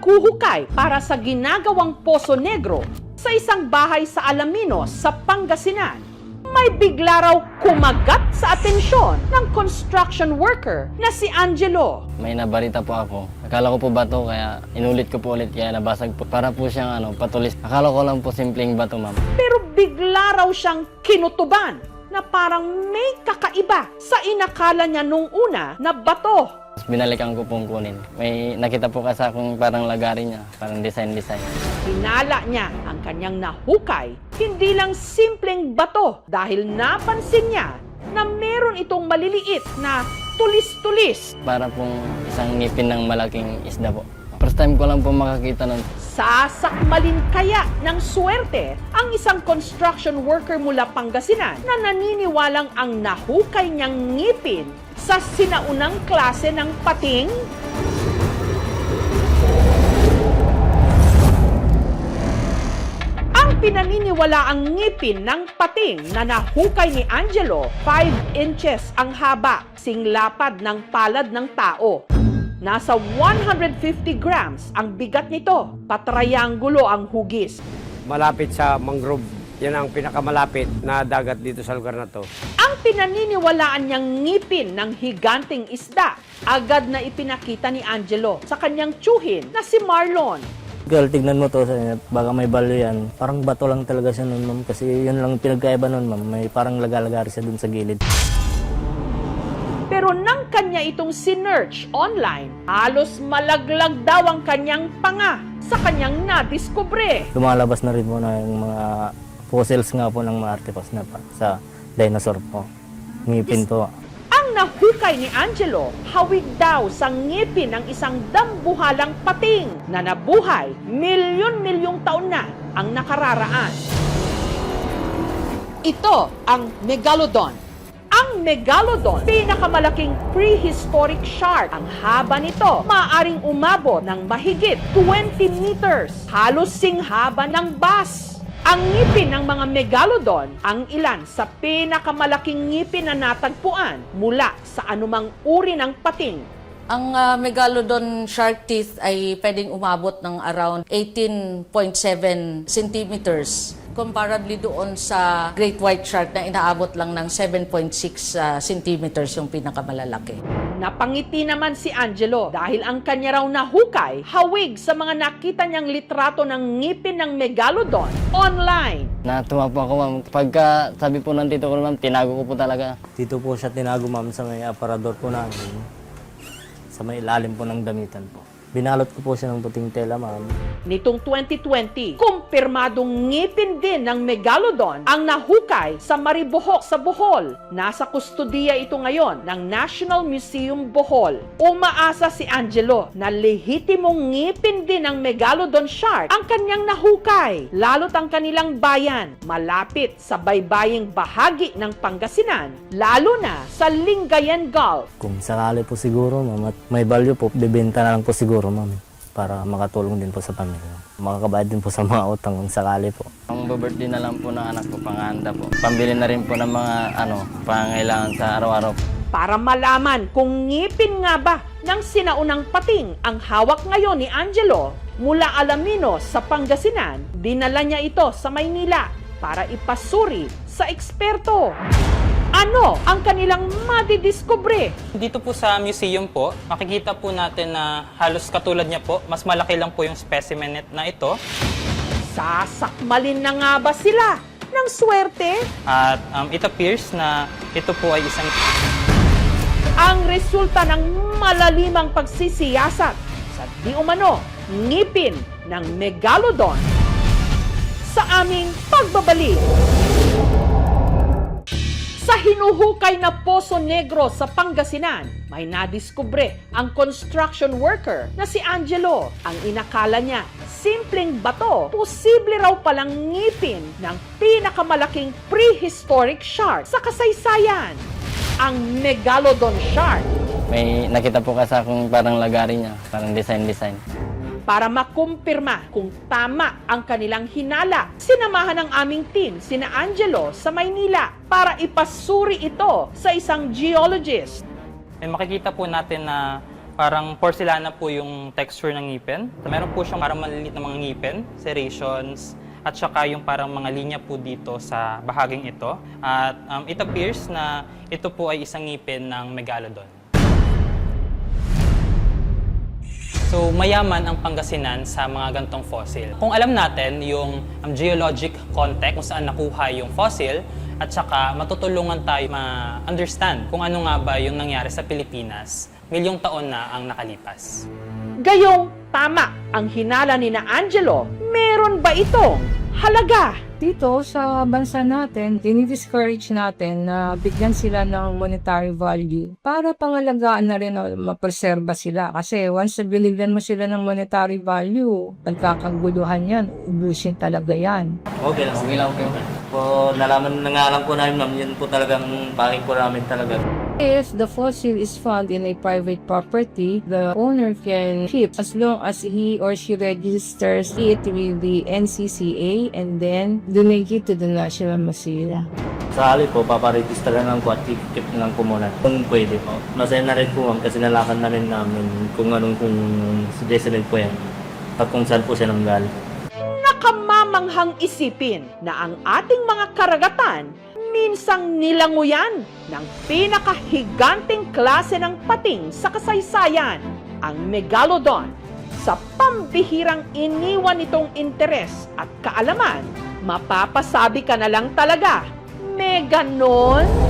naghuhukay para sa ginagawang Poso Negro sa isang bahay sa Alaminos sa Pangasinan. May bigla raw kumagat sa atensyon ng construction worker na si Angelo. May nabarita po ako. Akala ko po bato kaya inulit ko po ulit kaya nabasag po. Para po siyang patulis. Akala ko lang po simpleng bato, ma'am. Pero bigla raw siyang kinutuban na parang may kakaiba sa inakala niya nung una na bato. Binalikan ko pong kunin. May nakita po kasi akong parang lagari niya, parang design. Hinala niya ang kanyang nahukay, hindi lang simpleng bato dahil napansin niya na meron itong maliliit na tulis-tulis. Para pong isang ngipin ng malaking isda po. First time ko lang po makakita nun. Sasakmalin kaya ng swerte ang isang construction worker mula Pangasinan na naniniwalang ang nahukay niyang ngipin sa sinaunang klase ng pating? Ang pinaniniwalaang ngipin ng pating na nahukay ni Angelo, 5 inches ang haba, singlapad ng palad ng tao. Nasa 150 grams ang bigat nito, patrianggulo ang hugis. Malapit sa mangrove. Yan ang pinakamalapit na dagat dito sa lugar na to. Ang pinaniniwalaan niyang ngipin ng higanting isda, agad na ipinakita ni Angelo sa kanyang tsuhin na si Marlon. Girl, tignan mo to, baka may balo yan. Parang bato lang talaga siya nun, ma'am. Kasi yun lang pinagkaiba nun, ma'am. May parang laga-lagari siya dun sa gilid. Pero nang kanya itong sinearch online, halos malaglag daw ang kanyang panga sa kanyang nadiskubre. Lumalabas na rin po na yung mga fossils nga po ng mga artifacts na sa dinosaur po. Ngipin po. Ang nahukay ni Angelo, hawig daw sa ngipin ng isang dambuhalang pating na nabuhay milyon-milyong taon na ang nakararaan. Ito ang Megalodon. Ang Megalodon, pinakamalaking prehistoric shark. Ang haba nito, maaaring umabot ng mahigit 20 meters, halos singhaba ng bus. Ang ngipin ng mga Megalodon, ang ilan sa pinakamalaking ngipin na natagpuan mula sa anumang uri ng pating. Ang Megalodon shark teeth ay pwedeng umabot ng around 18.7 centimeters. Comparably doon sa Great White Shark na inaabot lang ng 7.6 centimeters yung pinakamalalaki. Napangiti naman si Angelo dahil ang kanya raw nahukay, hawig sa mga nakita niyang litrato ng ngipin ng Megalodon online. Natuwa po ako, ma'am. Pagka sabi po ng tito ko, ma'am, tinago ko po talaga. Dito po siya tinago, ma'am, sa may aparador po namin. Sa may ilalim po ng damitan po. Binalot ko po siya ng puting tela, ma'am. Nitong 2020, kumpirmadong ngipin din ng Megalodon ang nahukay sa Maribohok sa Bohol. Nasa kustodiya ito ngayon ng National Museum Bohol. Umaasa si Angelo na lehitimong ngipin din ng Megalodon shark ang kanyang nahukay, lalo't ang kanilang bayan malapit sa baybaying bahagi ng Pangasinan, lalo na sa Lingayen Gulf. Kung sakali po siguro, ma'am, at may value po, bibenta na lang po siguro, ma'am, para makatulong din po sa pamilya. Makakabayad din po sa mga utang kung sakali po. Ang birthday na lang po ng anak ko, panghanda po. Pambili na rin po ng mga pangangailangan sa araw-araw. Para malaman kung ngipin nga ba ng sinaunang pating ang hawak ngayon ni Angelo mula Alaminos sa Pangasinan, dinala niya ito sa Maynila para ipasuri sa eksperto. Ano ang kanilang madidiskubre? Dito po sa museum po, makikita po natin na halos katulad niya po, mas malaki lang po yung specimen na ito. Sasakmalin na nga ba sila ng swerte? At it appears na ito po ay isang... Ang resulta ng malalimang pagsisiyasat sa di umano ngipin ng Megalodon. Sa aming pagbabalik sa hinuhukay na Poso Negro sa Pangasinan, may nadiskubre ang construction worker na si Angelo. Ang inakala niya, simpleng bato, posible raw palang ngipin ng pinakamalaking prehistoric shark sa kasaysayan, ang Megalodon shark. May nakita po kasi akong parang lagari niya, parang design. Para makumpirma kung tama ang kanilang hinala, sinamahan ng aming team sina Angelo sa Maynila para ipasuri ito sa isang geologist. May makikita po natin na Parang porcelana po yung texture ng ngipin. Meron po siyang parang maliliit na mga ngipin, serrations, at saka yung parang mga linya po dito sa bahaging ito. At it appears na ito po ay isang ngipin ng Megalodon. So, mayaman ang Pangasinan sa mga gantong fossil. Kung alam natin yung geologic context kung saan nakuha yung fossil, at saka matutulungan tayo ma-understand kung ano nga ba yung nangyari sa Pilipinas milyong taon na ang nakalipas. Gayong tama ang hinala ni na Angelo, meron ba itong halaga? Dito sa bansa natin, dinidiscourage natin na bigyan sila ng monetary value para pangalagaan na rin na mapreserba sila. Kasi once na binigyan mo sila ng monetary value, pagkakaguluhan yan, ubusin talaga yan. Okay lang. Okay lang po. Po, nalaman na nga lang po namin, ma'am, yun po talagang pangit po namin talaga. If the fossil is found in a private property, the owner can keep as long as he or she registers it with the NCCA and then donate it to the National Museum. Sa halip po, paparegister na lang po at keep na lang po muna. Kung pwede po. Masaya na rin po, ma'am, kasi nalakan na rin namin kung suggestion po yan. At kung saan po siya nanggaling. Nakamamanghang isipin na ang ating mga karagatan minsang nilanguyan ng pinakahiganting klase ng pating sa kasaysayan, ang Megalodon. Sa pambihirang iniwan nitong interes at kaalaman, mapapasabi ka na lang talaga, may ganon?